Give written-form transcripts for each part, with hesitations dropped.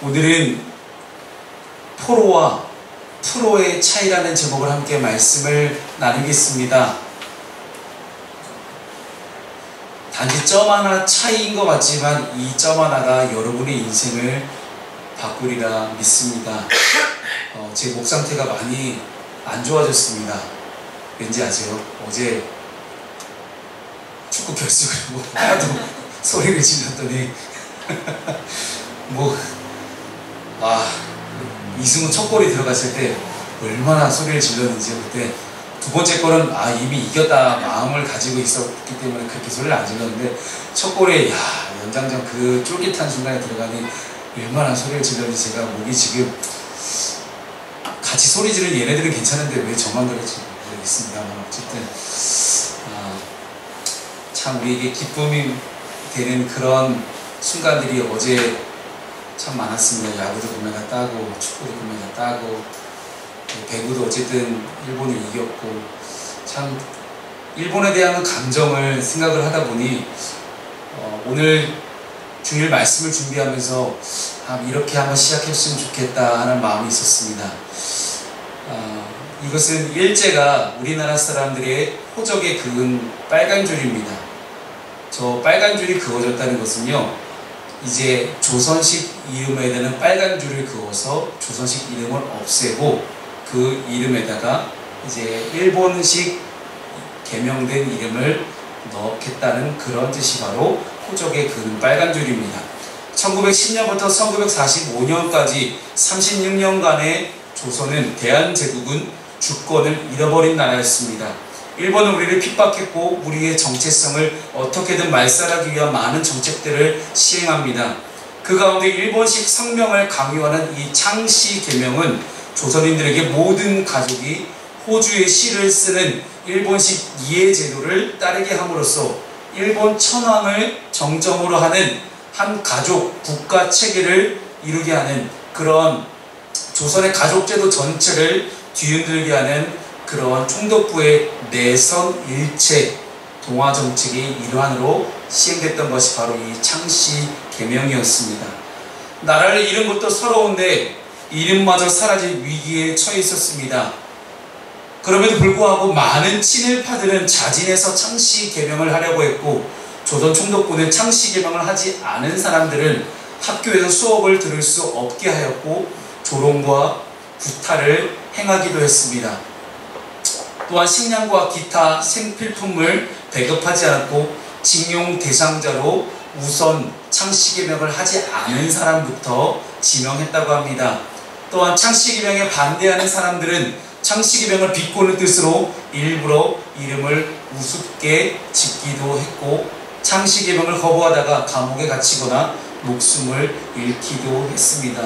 오늘은 포로와 프로의 차이라는 제목을 함께 말씀을 나누겠습니다. 단지 점 하나 차이인 것 같지만 이 점 하나가 여러분의 인생을 바꾸리라 믿습니다. 제 목 상태가 많이 안 좋아졌습니다. 왠지 아세요? 어제 축구 결승을 보고 하도 소리를 질렀더니 이승우 첫 골이 들어갔을 때 얼마나 소리를 질렀는지, 그때 두 번째 골은 이미 이겼다 마음을 가지고 있었기 때문에 그렇게 소리를 안 질렀는데, 첫 골에 연장전 그 쫄깃한 순간에 들어가니 얼마나 소리를 질렀는지 제가 목이 지금, 같이 소리 지르는 얘네들은 괜찮은데 왜 저만 그럴지 모르겠습니다만, 어쨌든 참 우리에게 기쁨이 되는 그런 순간들이 어제 참 많았습니다. 야구도 보면 다 따고, 축구도 보면 다 따고, 배구도 어쨌든 일본을 이겼고, 참 일본에 대한 감정을 생각을 하다 보니 오늘 주일 말씀을 준비하면서 이렇게 한번 시작했으면 좋겠다 하는 마음이 있었습니다. 이것은 일제가 우리나라 사람들의 호적에 그은 빨간 줄입니다. 저 빨간 줄이 그어졌다는 것은요, 이제 조선식 이름에다는 빨간 줄을 그어서 조선식 이름을 없애고 그 이름에다가 이제 일본식 개명된 이름을 넣겠다는 그런 뜻이 바로 호적에 그은 빨간 줄입니다. 1910년부터 1945년까지 36년간의 조선은, 대한제국은 주권을 잃어버린 나라였습니다. 일본은 우리를 핍박했고 우리의 정체성을 어떻게든 말살하기 위한 많은 정책들을 시행합니다. 그 가운데 일본식 성명을 강요하는 이 창씨 계명은 조선인들에게 모든 가족이 호주의 시를 쓰는 일본식 이해 제도를 따르게 함으로써 일본 천황을 정점으로 하는 한 가족 국가 체계를 이루게 하는, 그런 조선의 가족제도 전체를 뒤흔들게 하는 그러한 총독부의 내선 일체 동화 정책의 일환으로 시행됐던 것이 바로 이 창씨 계명이었습니다. 나라를 잃은 것도 서러운데 이름마저 사라질 위기에 처해 있었습니다. 그럼에도 불구하고 많은 친일파들은 자진해서 창씨 계명을 하려고 했고, 조선 총독부는 창씨 계명을 하지 않은 사람들은 학교에서 수업을 들을 수 없게 하였고 조롱과 구타를 행하기도 했습니다. 또한 식량과 기타 생필품을 배급하지 않았고 징용 대상자로 우선 창씨 계명을 하지 않은 사람부터 지명했다고 합니다. 또한 창씨 계명에 반대하는 사람들은 창씨 계명을 비꼬는 뜻으로 일부러 이름을 우습게 짓기도 했고, 창씨 계명을 거부하다가 감옥에 갇히거나 목숨을 잃기도 했습니다.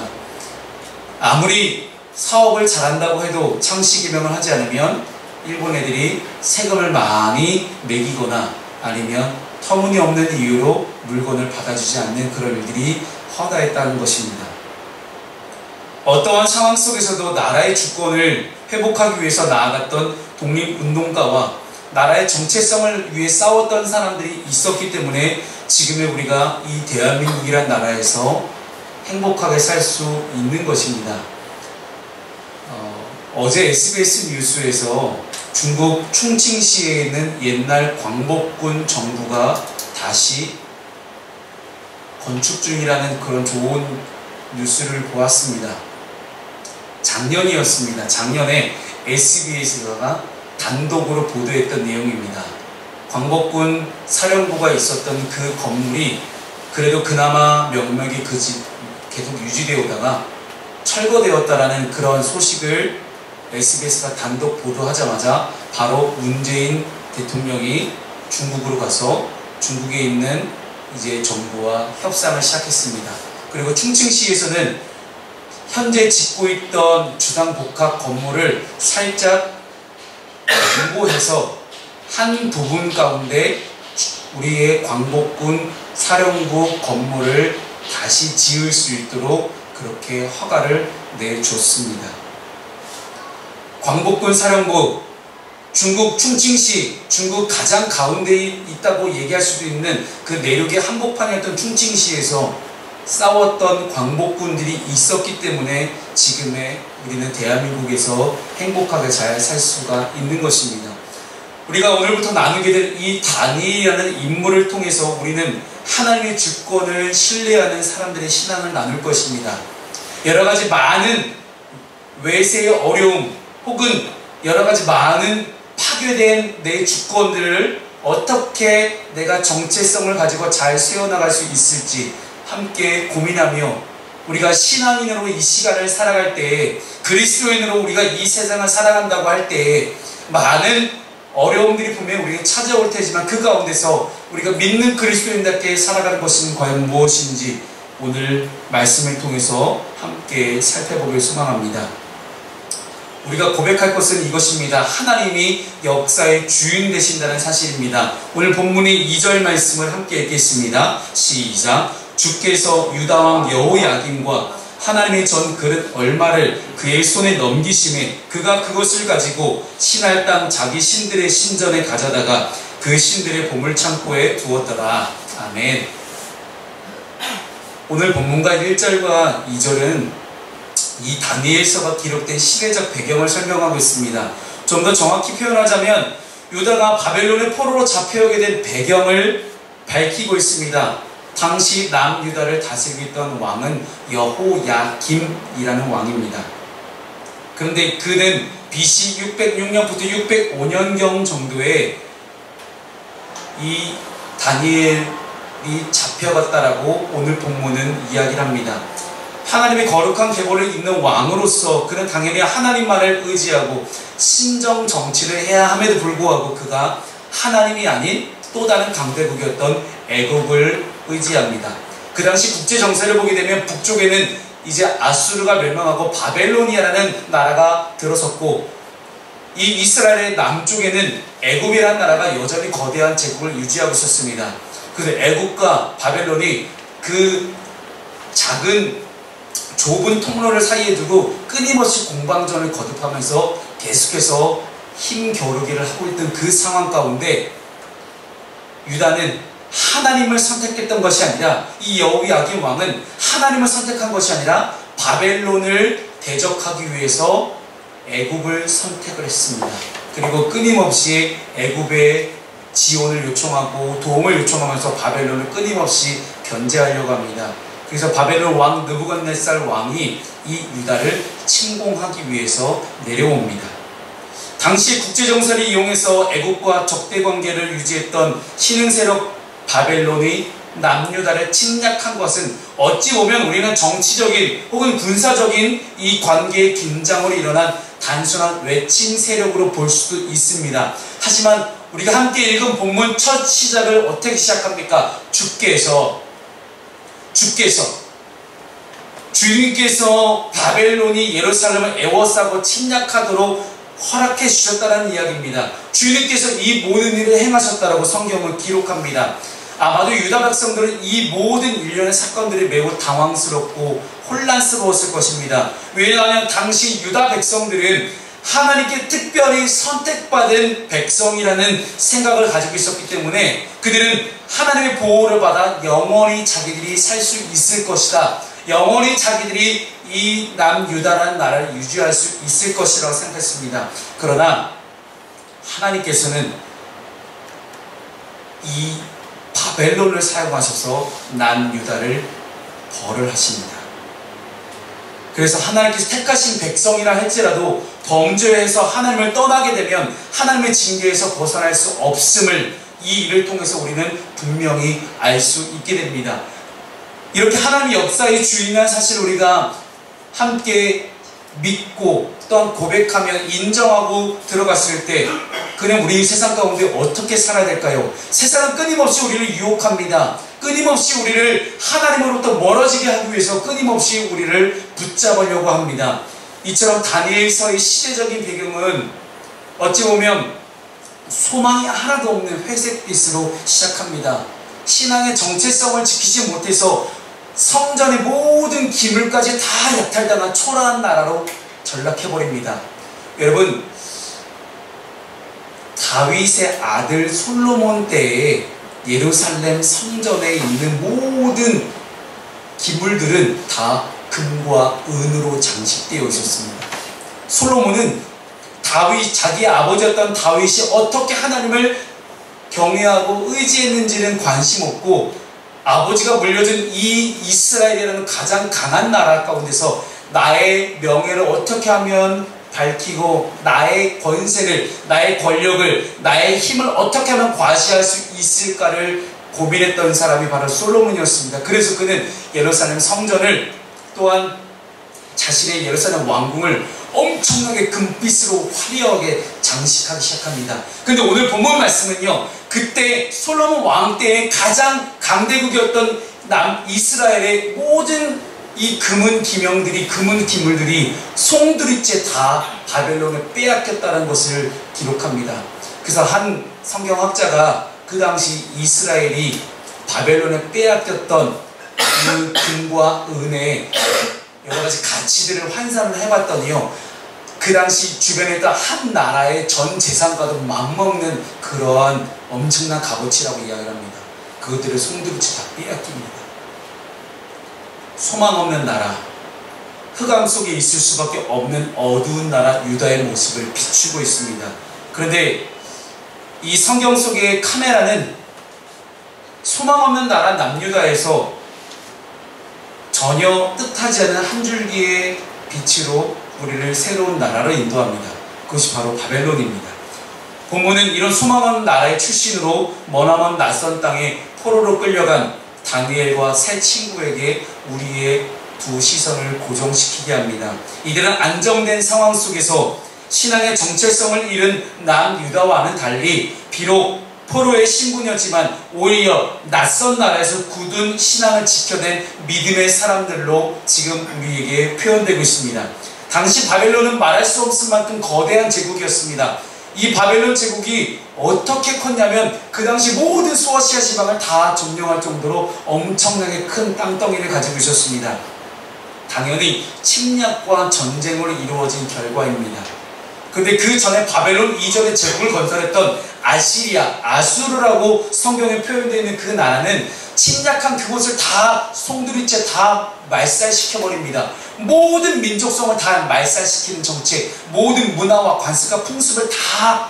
아무리 사업을 잘한다고 해도 창씨 계명을 하지 않으면 일본 애들이 세금을 많이 매기거나 아니면 터무니없는 이유로 물건을 받아주지 않는 그런 일들이 허다했다는 것입니다. 어떠한 상황 속에서도 나라의 주권을 회복하기 위해서 나아갔던 독립운동가와 나라의 정체성을 위해 싸웠던 사람들이 있었기 때문에 지금의 우리가 이 대한민국이란 나라에서 행복하게 살 수 있는 것입니다. 어제 SBS 뉴스에서 중국 충칭시에 있는 옛날 광복군 정부가 다시 건축 중이라는 그런 좋은 뉴스를 보았습니다. 작년이었습니다. 작년에 SBS가 단독으로 보도했던 내용입니다. 광복군 사령부가 있었던 그 건물이 그래도 그나마 명맥이 계속 유지되어 오다가 철거되었다라는 그런 소식을 SBS가 단독 보도하자마자 바로 문재인 대통령이 중국으로 가서 중국에 있는 이제 정부와 협상을 시작했습니다. 그리고 충칭시에서는 현재 짓고 있던 주상복합 건물을 살짝 양보해서 한 부분 가운데 우리의 광복군 사령부 건물을 다시 지을 수 있도록 그렇게 허가를 내줬습니다. 광복군 사령부, 중국 충칭시, 중국 가장 가운데에 있다고 얘기할 수도 있는 그 내륙의 한복판이었던 충칭시에서 싸웠던 광복군들이 있었기 때문에 지금의 우리는 대한민국에서 행복하게 잘 살 수가 있는 것입니다. 우리가 오늘부터 나누게 될 이 다니엘이라는 인물을 통해서 우리는 하나님의 주권을 신뢰하는 사람들의 신앙을 나눌 것입니다. 여러 가지 많은 외세의 어려움 혹은 여러 가지 많은 파괴된 내 주권들을 어떻게 내가 정체성을 가지고 잘 세워나갈 수 있을지 함께 고민하며 우리가 신앙인으로 이 시간을 살아갈 때, 그리스도인으로 우리가 이 세상을 살아간다고 할 때 많은 어려움들이 분명히 우리에게 찾아올 테지만 그 가운데서 우리가 믿는 그리스도인답게 살아가는 것은 과연 무엇인지 오늘 말씀을 통해서 함께 살펴보길 소망합니다. 우리가 고백할 것은 이것입니다. 하나님이 역사의 주인 되신다는 사실입니다. 오늘 본문의 2절 말씀을 함께 읽겠습니다. 시작. 주께서 유다왕 여호야김과 하나님의 전 그릇 얼마를 그의 손에 넘기심에 그가 그것을 가지고 신할 땅 자기 신들의 신전에 가져다가 그 신들의 보물창고에 두었더라. 아멘. 오늘 본문과 1절과 2절은 이 다니엘서가 기록된 시대적 배경을 설명하고 있습니다. 좀 더 정확히 표현하자면 유다가 바벨론의 포로로 잡혀오게 된 배경을 밝히고 있습니다. 당시 남유다를 다스리던 왕은 여호야김이라는 왕입니다. 그런데 그는 BC 606년부터 605년경 정도에 이 다니엘이 잡혀갔다라고 오늘 본문은 이야기를 합니다. 하나님의 거룩한 계보를 잇는 왕으로서 그는 당연히 하나님만을 의지하고 신정 정치를 해야 함에도 불구하고 그가 하나님이 아닌 또 다른 강대국이었던 애국을 의지합니다. 그 당시 국제 정세를 보게 되면 북쪽에는 이제 아수르가 멸망하고 바벨로니아라는 나라가 들어섰고 이 이스라엘의 남쪽에는 애굽이라는 나라가 여전히 거대한 제국을 유지하고 있었습니다. 그래서 애굽과 바벨론이 그 작은 좁은 통로를 사이에 두고 끊임없이 공방전을 거듭하면서 계속해서 힘겨루기를 하고 있던 그 상황 가운데 유다는 하나님을 선택했던 것이 아니라 이 여호야김 왕은 하나님을 선택한 것이 아니라 바벨론을 대적하기 위해서 애굽을 선택을 했습니다. 그리고 끊임없이 애굽의 지원을 요청하고 도움을 요청하면서 바벨론을 끊임없이 견제하려고 합니다. 그래서 바벨론 왕 느부갓네살 왕이 이 유다를 침공하기 위해서 내려옵니다. 당시 국제정세를 이용해서 애국과 적대관계를 유지했던 신흥세력 바벨론이 남유다를 침략한 것은 어찌 보면 우리는 정치적인 혹은 군사적인 이 관계의 긴장으로 일어난 단순한 외침 세력으로 볼 수도 있습니다. 하지만 우리가 함께 읽은 본문 첫 시작을 어떻게 시작합니까? 주님께서 바벨론이 예루살렘을 에워싸고 침략하도록 허락해 주셨다는 이야기입니다. 주님께서 이 모든 일을 행하셨다라고 성경을 기록합니다. 아마도 유다 백성들은 이 모든 일련의 사건들이 매우 당황스럽고 혼란스러웠을 것입니다. 왜냐하면 당시 유다 백성들은 하나님께 특별히 선택받은 백성이라는 생각을 가지고 있었기 때문에 그들은 하나님의 보호를 받아 영원히 자기들이 살 수 있을 것이다. 영원히 자기들이 이 남유다라는 나라를 유지할 수 있을 것이라고 생각했습니다. 그러나 하나님께서는 이 바벨론을 사용하셔서 남유다를 벌을 하십니다. 그래서 하나님께서 택하신 백성이라 할지라도 범죄해서 하나님을 떠나게 되면 하나님의 징계에서 벗어날 수 없음을 이 일을 통해서 우리는 분명히 알 수 있게 됩니다. 이렇게 하나님의 역사의 주인이라는 사실을 우리가 함께 믿고 또한 고백하며 인정하고 들어갔을 때 그는 우리 세상 가운데 어떻게 살아야 될까요? 세상은 끊임없이 우리를 유혹합니다. 끊임없이 우리를 하나님으로부터 멀어지게 하기 위해서 끊임없이 우리를 붙잡으려고 합니다. 이처럼 다니엘서의 시대적인 배경은 어찌 보면 소망이 하나도 없는 회색빛으로 시작합니다. 신앙의 정체성을 지키지 못해서 성전의 모든 기물까지 다 약탈당한 초라한 나라로 전락해버립니다. 여러분, 다윗의 아들 솔로몬 때에 예루살렘 성전에 있는 모든 기물들은 다 금과 은으로 장식되어 있었습니다. 솔로몬은 자기의 아버지였던 다윗이 어떻게 하나님을 경외하고 의지했는지는 관심 없고, 아버지가 물려준 이 이스라엘이라는 가장 강한 나라 가운데서 나의 명예를 어떻게 하면 밝히고 나의 권세를, 나의 권력을, 나의 힘을 어떻게 하면 과시할 수 있을까를 고민했던 사람이 바로 솔로몬이었습니다. 그래서 그는 예루살렘 성전을, 또한 자신의 예루살렘 왕궁을 엄청나게 금빛으로 화려하게 장식하기 시작합니다. 근데 오늘 본문 말씀은요, 그때 솔로몬 왕 때의 가장 강대국이었던 이스라엘의 모든 이 금은 기물들이 송두리째 다 바벨론에 빼앗겼다는 것을 기록합니다. 그래서 한 성경학자가 그 당시 이스라엘이 바벨론에 빼앗겼던 그 금과 은의 여러가지 가치들을 환산을 해봤더니요, 그 당시 주변에 있던 한 나라의 전 재산과도 맞먹는 그러한 엄청난 값어치라고 이야기를 합니다. 그것들을 송두리째 다 빼앗깁니다. 소망 없는 나라, 흑암 속에 있을 수밖에 없는 어두운 나라 유다의 모습을 비추고 있습니다. 그런데 이 성경 속의 카메라는 소망 없는 나라 남유다에서 전혀 뜻하지 않은 한 줄기의 빛으로 우리를 새로운 나라로 인도합니다. 그것이 바로 바벨론입니다. 본문은 이런 소망 없는 나라의 출신으로 머나먼 낯선 땅에 포로로 끌려간 다니엘과 세 친구에게 우리의 두 시선을 고정시키게 합니다. 이들은 안정된 상황 속에서 신앙의 정체성을 잃은 남유다와는 달리 비록 포로의 신분이었지만 오히려 낯선 나라에서 굳은 신앙을 지켜낸 믿음의 사람들로 지금 우리에게 표현되고 있습니다. 당시 바벨론은 말할 수 없을 만큼 거대한 제국이었습니다. 이 바벨론 제국이 어떻게 컸냐면 그 당시 모든 소아시아 지방을 다 점령할 정도로 엄청나게 큰 땅덩이를 가지고 있었습니다. 당연히 침략과 전쟁으로 이루어진 결과입니다. 그런데 그 전에 바벨론 이전에 제국을 건설했던 아시리아, 아수르라고 성경에 표현되어 있는 그 나라는 침략한 그곳을 다 송두리째 다 말살시켜버립니다. 모든 민족성을 다 말살시키는 정책, 모든 문화와 관습과 풍습을 다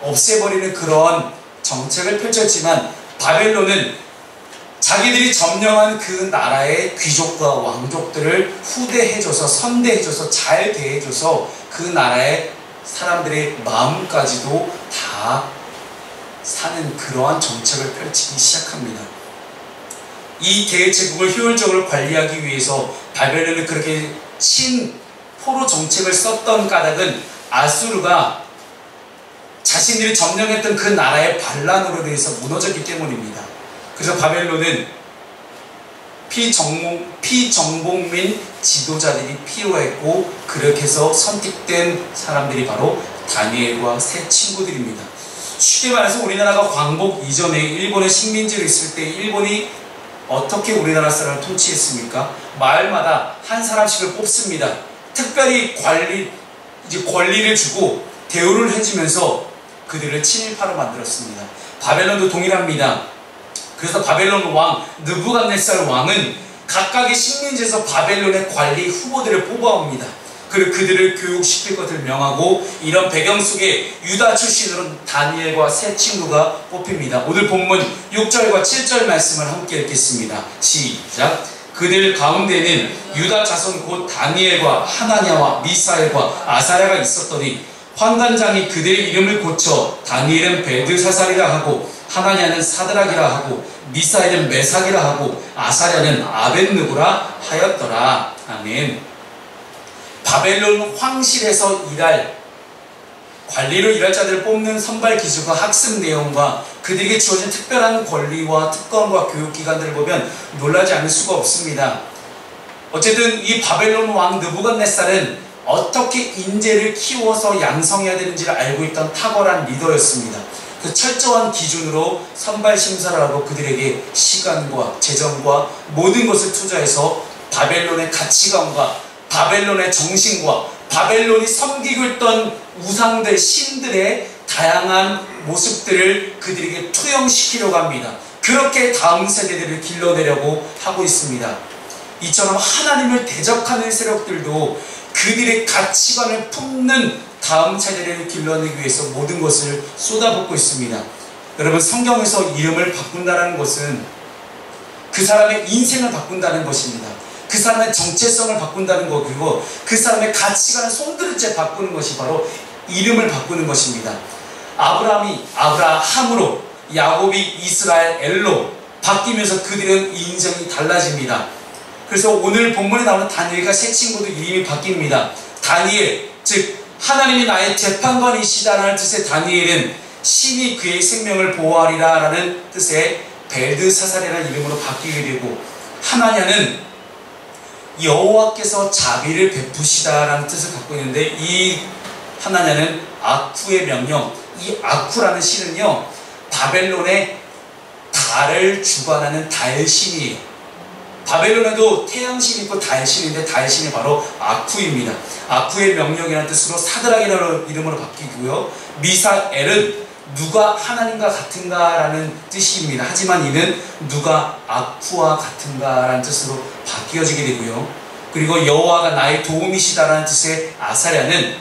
없애버리는 그런 정책을 펼쳤지만, 바벨론은 자기들이 점령한 그 나라의 귀족과 왕족들을 후대해줘서 선대해줘서 잘 대해줘서 그 나라의 사람들의 마음까지도 다 사는 그러한 정책을 펼치기 시작합니다. 이 대제국을 효율적으로 관리하기 위해서 바벨론이 그렇게 포로 정책을 썼던 까닭은 아수르가 자신들이 점령했던 그 나라의 반란으로 인해서 무너졌기 때문입니다. 그래서 바벨론은 피정복민 지도자들이 필요했고, 그렇게 해서 선택된 사람들이 바로 다니엘과 세 친구들입니다. 쉽게 말해서 우리나라가 광복 이전에 일본의 식민지로 있을 때 일본이 어떻게 우리나라 사람을 통치했습니까? 마을마다 한 사람씩을 뽑습니다. 특별히 권리를 주고 대우를 해주면서 그들을 친일파로 만들었습니다. 바벨론도 동일합니다. 그래서 바벨론 왕 느부갓네살 왕은 각각의 식민지에서 바벨론의 관리 후보들을 뽑아옵니다. 그리고 그들을 교육시킬 것을 명하고, 이런 배경 속에 유다 출신으로 다니엘과 세 친구가 뽑힙니다. 오늘 본문 6절과 7절 말씀을 함께 읽겠습니다. 시작. 그들 가운데는 유다 자손 곧 다니엘과 하나냐와 미사엘과 아사랴가 있었더니 환관장이 그들의 이름을 고쳐 다니엘은 벨드사살이라 하고 하나냐는 사드락이라 하고 미사엘은 메삭이라 하고 아사랴는 아벳느고라 하였더라. 아멘. 바벨론 황실에서 관리로 일할 자들을 뽑는 선발 기준과 학습 내용과 그들에게 주어진 특별한 권리와 특권과 교육기관들을 보면 놀라지 않을 수가 없습니다. 어쨌든 이 바벨론 왕 느부갓네살은 어떻게 인재를 키워서 양성해야 되는지를 알고 있던 탁월한 리더였습니다. 그 철저한 기준으로 선발 심사를 하고 그들에게 시간과 재정과 모든 것을 투자해서 바벨론의 가치관과 바벨론의 정신과 바벨론이 섬기고 있던 우상들, 신들의 다양한 모습들을 그들에게 투영시키려고 합니다. 그렇게 다음 세대들을 길러내려고 하고 있습니다. 이처럼 하나님을 대적하는 세력들도 그들의 가치관을 품는 다음 세대를 길러내기 위해서 모든 것을 쏟아붓고 있습니다. 여러분, 성경에서 이름을 바꾼다는 것은 그 사람의 인생을 바꾼다는 것입니다. 그 사람의 정체성을 바꾼다는 것, 그리고 그 사람의 가치관을 손들을 바꾸는 것이 바로 이름을 바꾸는 것입니다. 아브라함이 아브라함으로, 야곱이 이스라엘로 바뀌면서 그들의 인생이 달라집니다. 그래서 오늘 본문에 나오는 다니엘과 세 친구도 이름이 바뀝니다. 다니엘, 즉 하나님이 나의 재판관이시다라는 뜻의 다니엘은 신이 그의 생명을 보호하리라 라는 뜻의 벨드사살이라는 이름으로 바뀌게 되고, 하나냐는 여호와께서 자비를 베푸시다라는 뜻을 갖고 있는데, 이 하나냐는 아쿠의 명령, 이 아쿠라는 신은요 바벨론의 달을 주관하는 달신이에요. 바벨론에도 태양신이 있고 달신인데 달신이 바로 아쿠입니다. 아쿠의 명령이라는 뜻으로 사드락이라는 이름으로 바뀌고요, 미사엘은 누가 하나님과 같은가 라는 뜻입니다. 하지만 이는 누가 아쿠와 같은가 라는 뜻으로 바뀌어지게 되고요, 그리고 여호와가 나의 도움이시다 라는 뜻의 아사랴는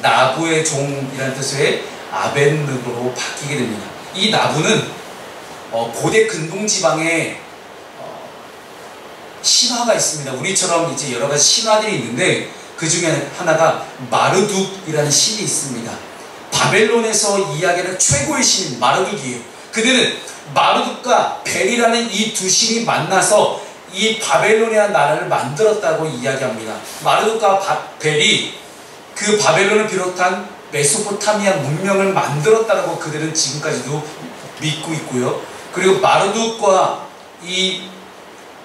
나부의 종이라는 뜻의 아벤느고로 바뀌게 됩니다. 이 나부는 고대 근동지방에 신화가 있습니다. 우리처럼 이제 여러 가지 신화들이 있는데, 그 중에 하나가 마르둑이라는 신이 있습니다. 바벨론에서 이야기하는 최고의 신인 마르둑이에요. 그들은 마르둑과 벨이라는 이 두 신이 만나서 이 바벨론이라는 나라를 만들었다고 이야기합니다. 마르둑과 벨이 그 바벨론을 비롯한 메소포타미아 문명을 만들었다고 그들은 지금까지도 믿고 있고요. 그리고 마르둑과 이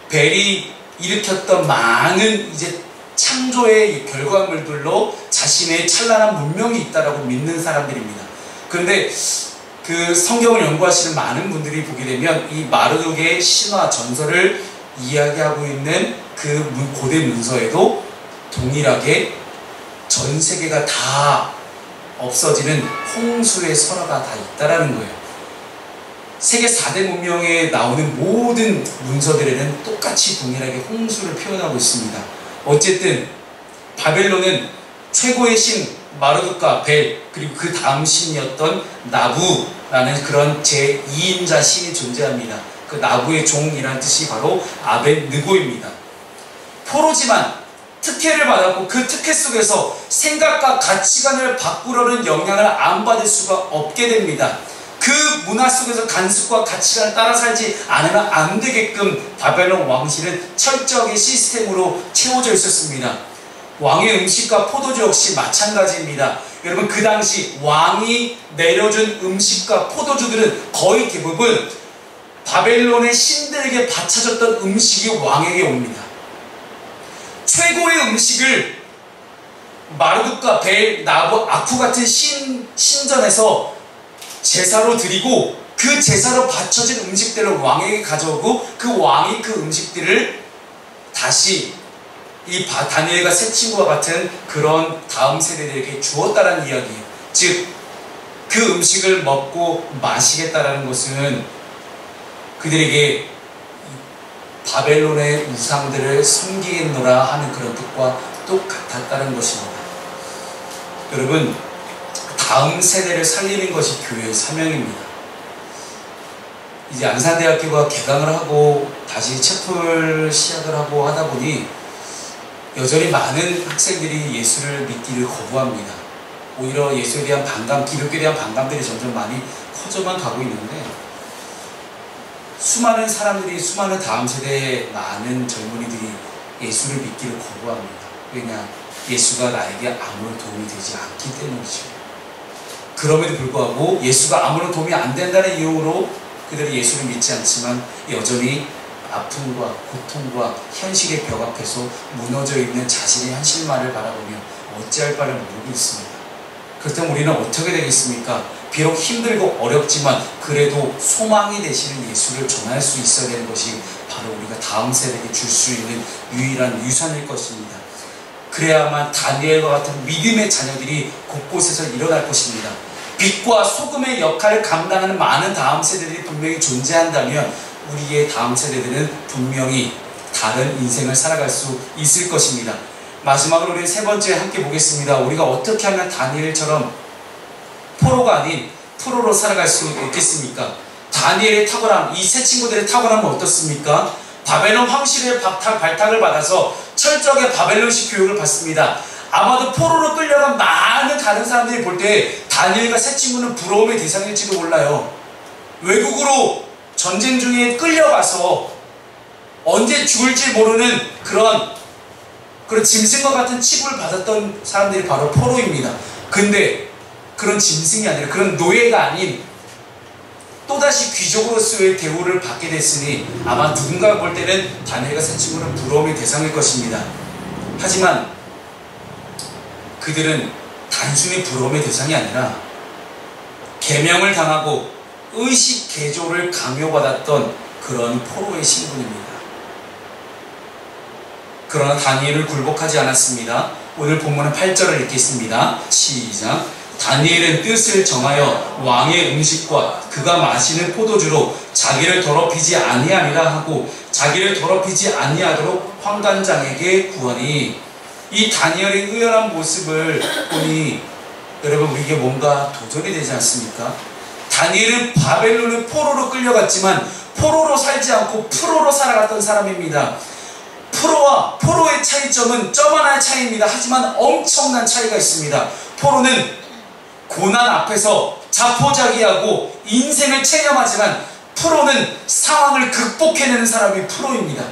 벨이 일으켰던 많은 이제 창조의 결과물들로 자신의 찬란한 문명이 있다라고 믿는 사람들입니다. 그런데 그 성경을 연구하시는 많은 분들이 보게 되면 이 마르둑의 신화 전설을 이야기하고 있는 그 고대 문서에도 동일하게 전 세계가 다 없어지는 홍수의 설화가 다 있다라는 거예요. 세계 4대 문명에 나오는 모든 문서들에는 똑같이 동일하게 홍수를 표현하고 있습니다. 어쨌든 바벨론은 최고의 신 마르둑과 벨, 그리고 그 다음 신이었던 나부라는 그런 제2인자 신이 존재합니다. 그 나부의 종이라는 뜻이 바로 아벤느고입니다. 포로지만 특혜를 받았고 그 특혜 속에서 생각과 가치관을 바꾸려는 영향을 안 받을 수가 없게 됩니다. 그 문화 속에서 간습과 가치관을 따라 살지 않으면 안 되게끔 바벨론 왕실은 철저하게 시스템으로 채워져 있었습니다. 왕의 음식과 포도주 역시 마찬가지입니다. 여러분, 그 당시 왕이 내려준 음식과 포도주들은 거의 대부분 바벨론의 신들에게 바쳐졌던 음식이 왕에게 옵니다. 최고의 음식을 마르둑과 벨, 나부, 아쿠 같은 신전에서 제사로 드리고 그 제사로 바쳐진 음식들을 왕에게 가져오고 그 왕이 그 음식들을 다시 이 다니엘과 세 친구와 같은 그런 다음 세대들에게 주었다라는 이야기예요. 즉, 그 음식을 먹고 마시겠다라는 것은 그들에게 바벨론의 우상들을 섬기겠노라 하는 그런 뜻과 똑같았다는 것입니다. 여러분, 다음 세대를 살리는 것이 교회의 사명입니다. 이제 안산대학교가 개강을 하고 다시 채플 시작을 하고 하다 보니 여전히 많은 학생들이 예수를 믿기를 거부합니다. 오히려 예수에 대한 반감, 기독교에 대한 반감들이 점점 많이 커져만 가고 있는데, 수많은 사람들이, 수많은 다음 세대의 많은 젊은이들이 예수를 믿기를 거부합니다. 왜냐? 예수가 나에게 아무런 도움이 되지 않기 때문이죠. 그럼에도 불구하고 예수가 아무런 도움이 안 된다는 이유로 그들이 예수를 믿지 않지만 여전히 아픔과 고통과 현실의 벽 앞에서 무너져 있는 자신의 현실만을 바라보며 어찌할 바를 모르고 있습니다. 그렇다면 우리는 어떻게 되겠습니까? 비록 힘들고 어렵지만 그래도 소망이 되시는 예수를 전할 수 있어야 되는 것이 바로 우리가 다음 세대에게 줄 수 있는 유일한 유산일 것입니다. 그래야만 다니엘과 같은 믿음의 자녀들이 곳곳에서 일어날 것입니다. 빛과 소금의 역할을 감당하는 많은 다음 세대들이 분명히 존재한다면 우리의 다음 세대들은 분명히 다른 인생을 살아갈 수 있을 것입니다. 마지막으로 우리 세 번째 함께 보겠습니다. 우리가 어떻게 하면 다니엘처럼 포로가 아닌 프로로 살아갈 수 있겠습니까? 다니엘의 탁월함, 이 세 친구들의 탁월함은 어떻습니까? 바벨론 황실의 발탁을 받아서 철저하게 바벨론식 교육을 받습니다. 아마도 포로로 끌려간 많은 다른 사람들이 볼 때 다니엘과 세 친구는 부러움의 대상일지도 몰라요. 외국으로 전쟁 중에 끌려가서 언제 죽을지 모르는 그런 짐승과 같은 취급을 받았던 사람들이 바로 포로입니다. 근데 그런 짐승이 아니라, 그런 노예가 아닌 또다시 귀족으로서의 대우를 받게 됐으니 아마 누군가 볼 때는 다니엘과 세 친구는 부러움의 대상일 것입니다. 하지만 그들은 단순히 부러움의 대상이 아니라 계명을 당하고 의식 개조를 강요받았던 그런 포로의 신분입니다. 그러나 다니엘을 굴복하지 않았습니다. 오늘 본문은 8절을 읽겠습니다. 시작. 다니엘은 뜻을 정하여 왕의 음식과 그가 마시는 포도주로 자기를 더럽히지 아니하리라 하고 자기를 더럽히지 아니하도록 환관장에게 구하니, 이 다니엘의 의연한 모습을 보니 여러분 우리에게 뭔가 도전이 되지 않습니까? 다니엘은 바벨론의 포로로 끌려갔지만 포로로 살지 않고 프로로 살아갔던 사람입니다. 프로와 포로의 차이점은 점 하나의 차이입니다. 하지만 엄청난 차이가 있습니다. 포로는 고난 앞에서 자포자기하고 인생을 체념하지만 프로는 상황을 극복해내는 사람이 프로입니다.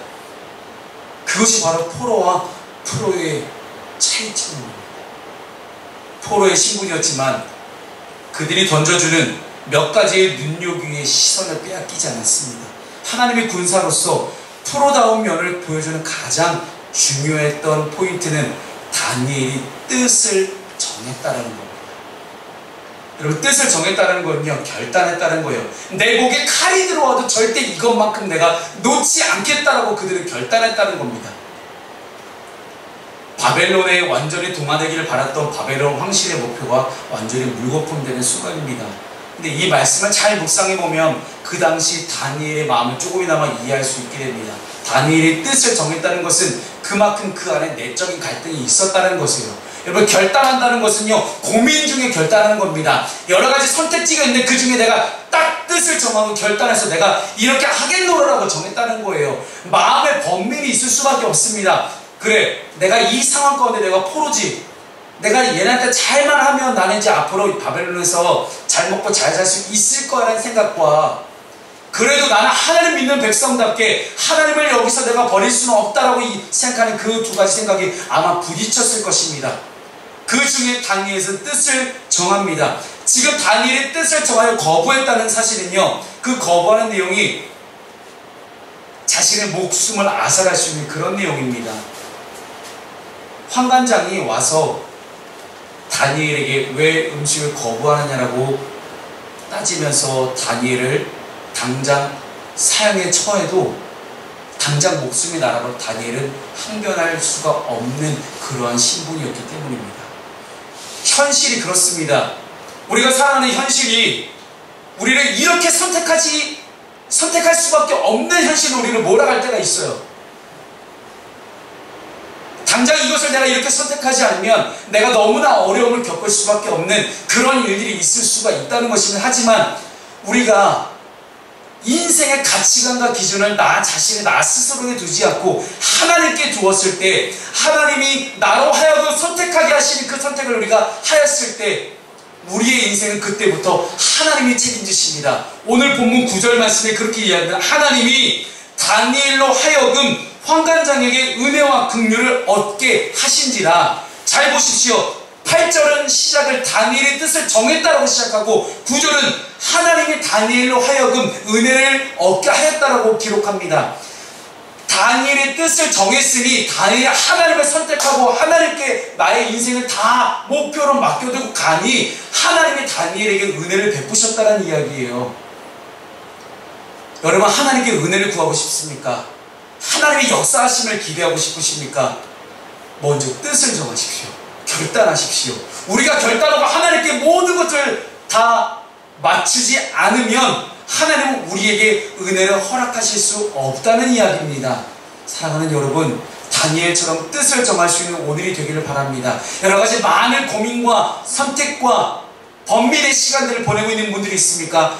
그것이 바로 포로와 프로의 차이점입니다. 포로의 신분이었지만 그들이 던져주는 몇 가지의 눈요기의 시선을 빼앗기지 않았습니다. 하나님의 군사로서 프로다운 면을 보여주는 가장 중요했던 포인트는 다니엘이 뜻을 정했다는 겁니다. 여러분, 뜻을 정했다는 건요, 결단했다는 거예요. 내 목에 칼이 들어와도 절대 이것만큼 내가 놓지 않겠다라고 그들은 결단했다는 겁니다. 바벨론에 완전히 동화되기를 바랐던 바벨론 황실의 목표가 완전히 물거품되는 순간입니다. 근데 이 말씀을 잘 묵상해보면 그 당시 다니엘의 마음을 조금이나마 이해할 수 있게 됩니다. 다니엘이 뜻을 정했다는 것은 그만큼 그 안에 내적인 갈등이 있었다는 것이에요. 여러분, 결단한다는 것은요, 고민 중에 결단하는 겁니다. 여러 가지 선택지가 있는데 그 중에 내가 딱 뜻을 정하고 결단해서 내가 이렇게 하겠노라고 정했다는 거예요. 마음에 번민이 있을 수밖에 없습니다. 그래, 내가 이 상황 가운데 내가 포로지, 내가 얘네한테 잘만 하면 나는 이제 앞으로 바벨론에서 잘 먹고 잘 살 수 있을 거라는 생각과, 그래도 나는 하나님 믿는 백성답게 하나님을 여기서 내가 버릴 수는 없다라고 생각하는 그 두 가지 생각이 아마 부딪혔을 것입니다. 그 중에 다니엘은 뜻을 정합니다. 지금 다니엘의 뜻을 정하여 거부했다는 사실은요, 그 거부하는 내용이 자신의 목숨을 앗아갈 수 있는 그런 내용입니다. 환관장이 와서 다니엘에게 왜 음식을 거부하느냐라고 따지면서 다니엘을 당장 사형에 처해도 당장 목숨이 날아가 다니엘은 항변할 수가 없는 그러한 신분이었기 때문입니다. 현실이 그렇습니다. 우리가 살아가는 현실이 우리를 이렇게 선택할 수밖에 없는 현실로 우리를 몰아갈 때가 있어요. 당장 이것을 내가 이렇게 선택하지 않으면 내가 너무나 어려움을 겪을 수밖에 없는 그런 일들이 있을 수가 있다는 것입니다. 하지만 우리가 인생의 가치관과 기준을 나 자신의 나 스스로에 두지 않고 하나님께 두었을 때, 하나님이 나로 하여금 선택하게 하시는 그 선택을 우리가 하였을 때 우리의 인생은 그때부터 하나님이 책임지십니다. 오늘 본문 9절 말씀에 그렇게 이야기합니다. 하나님이 다니엘로 하여금 환관장에게 은혜와 긍휼을 얻게 하신지라. 잘 보십시오. 8절은 시작을 다니엘의 뜻을 정했다라고 시작하고 9절은 하나님이 다니엘로 하여금 은혜를 얻게 하였다라고 기록합니다. 다니엘의 뜻을 정했으니 다니엘이 하나님을 선택하고 하나님께 나의 인생을 다 목표로 맡겨두고 가니 하나님이 다니엘에게 은혜를 베푸셨다는 이야기예요. 여러분, 하나님께 은혜를 구하고 싶습니까? 하나님의 역사하심을 기대하고 싶으십니까? 먼저 뜻을 정하십시오. 결단하십시오. 우리가 결단하고 하나님께 모든 것을 다 맞추지 않으면 하나님은 우리에게 은혜를 허락하실 수 없다는 이야기입니다. 사랑하는 여러분, 다니엘처럼 뜻을 정할 수 있는 오늘이 되기를 바랍니다. 여러가지 많은 고민과 선택과 번민의 시간들을 보내고 있는 분들이 있습니까?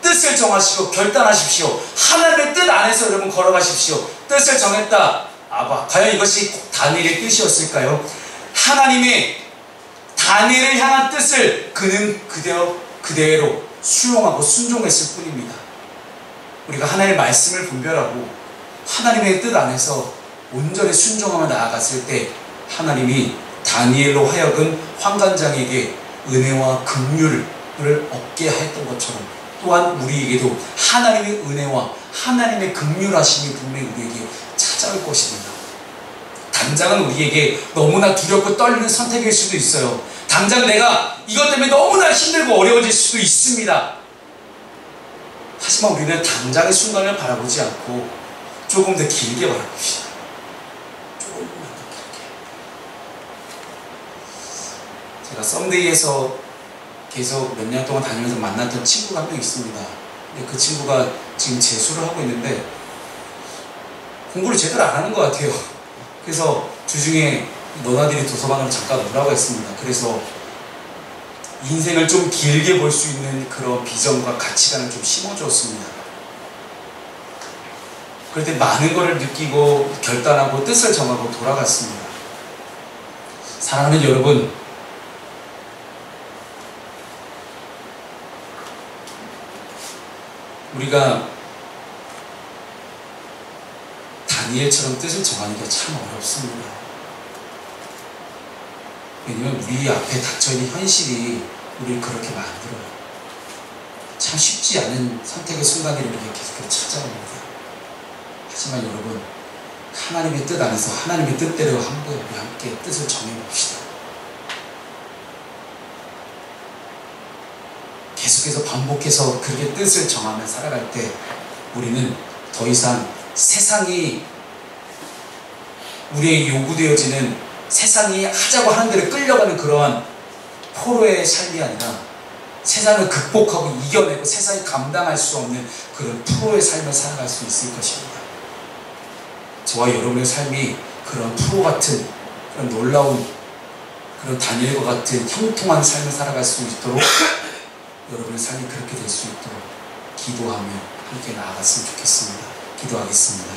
뜻을 정하시고 결단하십시오. 하나님의 뜻 안에서 여러분 걸어가십시오. 뜻을 정했다. 과연 이것이 다니엘의 뜻이었을까요? 하나님의 다니엘을 향한 뜻을 그는 그대로 수용하고 순종했을 뿐입니다. 우리가 하나님의 말씀을 분별하고 하나님의 뜻 안에서 온전히 순종하며 나아갔을 때 하나님이 다니엘로 하여금 환관장에게 은혜와 긍휼을 얻게 했던 것처럼 또한 우리에게도 하나님의 은혜와 하나님의 긍휼하심이 분명히 우리에게 찾아올 것입니다. 당장은 우리에게 너무나 두렵고 떨리는 선택일 수도 있어요. 당장 내가 이것 때문에 너무나 힘들고 어려워질 수도 있습니다. 하지만 우리는 당장의 순간을 바라보지 않고 조금 더 길게 바라봅시다. 조금만 더 길게. 제가 썸데이에서 계속 몇 년 동안 다니면서 만났던 친구가 한 명 있습니다. 근데 그 친구가 지금 재수를 하고 있는데 공부를 제대로 안 하는 것 같아요. 그래서 주중에 너나들이 도서관으로 잠깐 오라고 했습니다. 그래서 인생을 좀 길게 볼 수 있는 그런 비전과 가치관을 좀 심어주었습니다. 그럴 때 많은 것을 느끼고 결단하고 뜻을 정하고 돌아갔습니다. 사랑하는 여러분, 우리가 다니엘처럼 뜻을 정하는 게 참 어렵습니다. 왜냐면 우리 앞에 닥쳐있는 현실이 우리를 그렇게 만들어요. 참 쉽지 않은 선택의 순간들이 이렇게 계속 찾아옵니다. 하지만 여러분, 하나님의 뜻 안에서 하나님의 뜻대로 우리 함께 뜻을 정해봅시다. 계속해서 반복해서 그렇게 뜻을 정하며 살아갈 때 우리는 더 이상 세상이 우리에게 요구되어지는 세상이 하자고 하는 대로 끌려가는 그러한 포로의 삶이 아니라 세상을 극복하고 이겨내고 세상이 감당할 수 없는 그런 프로의 삶을 살아갈 수 있을 것입니다. 저와 여러분의 삶이 그런 프로 같은 그런 놀라운 그런 다니엘과 같은 형통한 삶을 살아갈 수 있도록 여러분의 삶이 그렇게 될 수 있도록 기도하며 함께 나아갔으면 좋겠습니다. 기도하겠습니다.